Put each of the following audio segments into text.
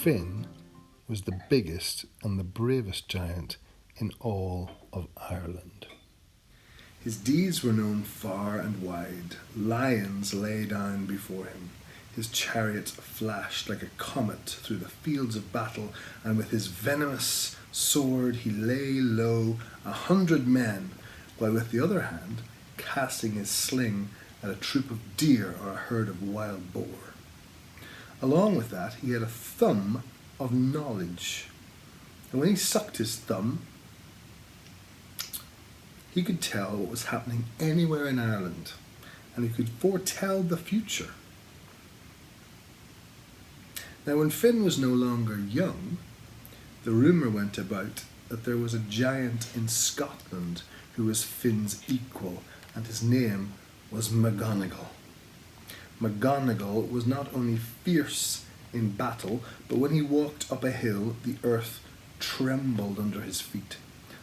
Finn was the biggest and the bravest giant in all of Ireland. His deeds were known far and wide. Lions lay down before him. His chariot flashed like a comet through the fields of battle, and with his venomous sword he lay low 100 men, while with the other hand casting his sling at a troop of deer or a herd of wild boar. Along with that, he had a thumb of knowledge. And when he sucked his thumb, he could tell what was happening anywhere in Ireland, and he could foretell the future. Now, when Finn was no longer young, the rumour went about that there was a giant in Scotland who was Finn's equal, and his name was McConigle. McConigle was not only fierce in battle, but when he walked up a hill, the earth trembled under his feet.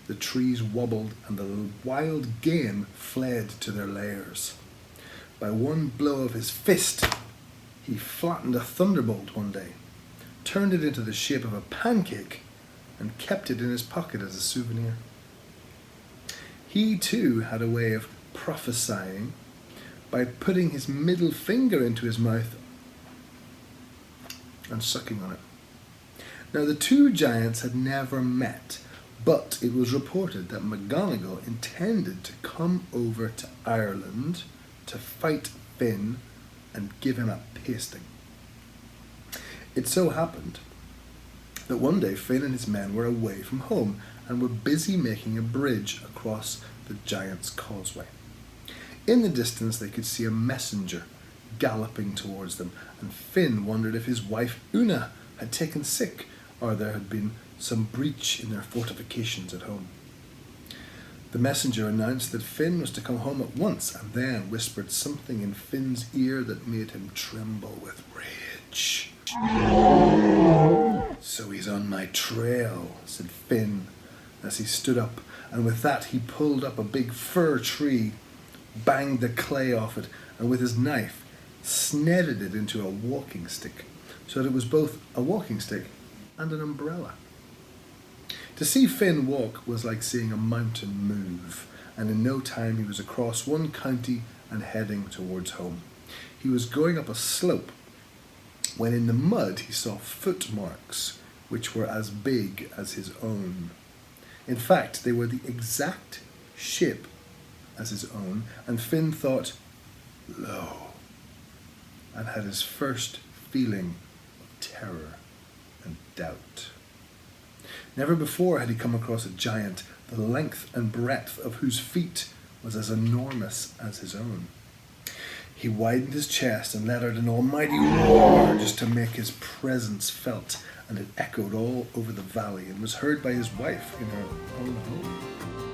The trees wobbled, and the wild game fled to their lairs. By one blow of his fist, he flattened a thunderbolt one day, turned it into the shape of a pancake, and kept it in his pocket as a souvenir. He too had a way of prophesying by putting his middle finger into his mouth and sucking on it. Now, the two giants had never met, but it was reported that McConigle intended to come over to Ireland to fight Finn and give him a pasting. It so happened that one day Finn and his men were away from home and were busy making a bridge across the giant's causeway. In the distance they could see a messenger galloping towards them, and Finn wondered if his wife Oonagh had taken sick or there had been some breach in their fortifications at home. The messenger announced that Finn was to come home at once, and then whispered something in Finn's ear that made him tremble with rage. "So he's on my trail," said Finn as he stood up, and with that he pulled up a big fir tree, banged the clay off it, and with his knife snedded it into a walking stick, so that it was both a walking stick and an umbrella. To see Finn walk was like seeing a mountain move, and in no time he was across one county and heading towards home. He was going up a slope when in the mud he saw footmarks which were as big as his own. In fact, they were the exact shape as his own, and Finn thought, "Lo," and had his first feeling of terror and doubt. Never before had he come across a giant, the length and breadth of whose feet was as enormous as his own. He widened his chest and let out an almighty roar just to make his presence felt, and it echoed all over the valley and was heard by his wife in her own home.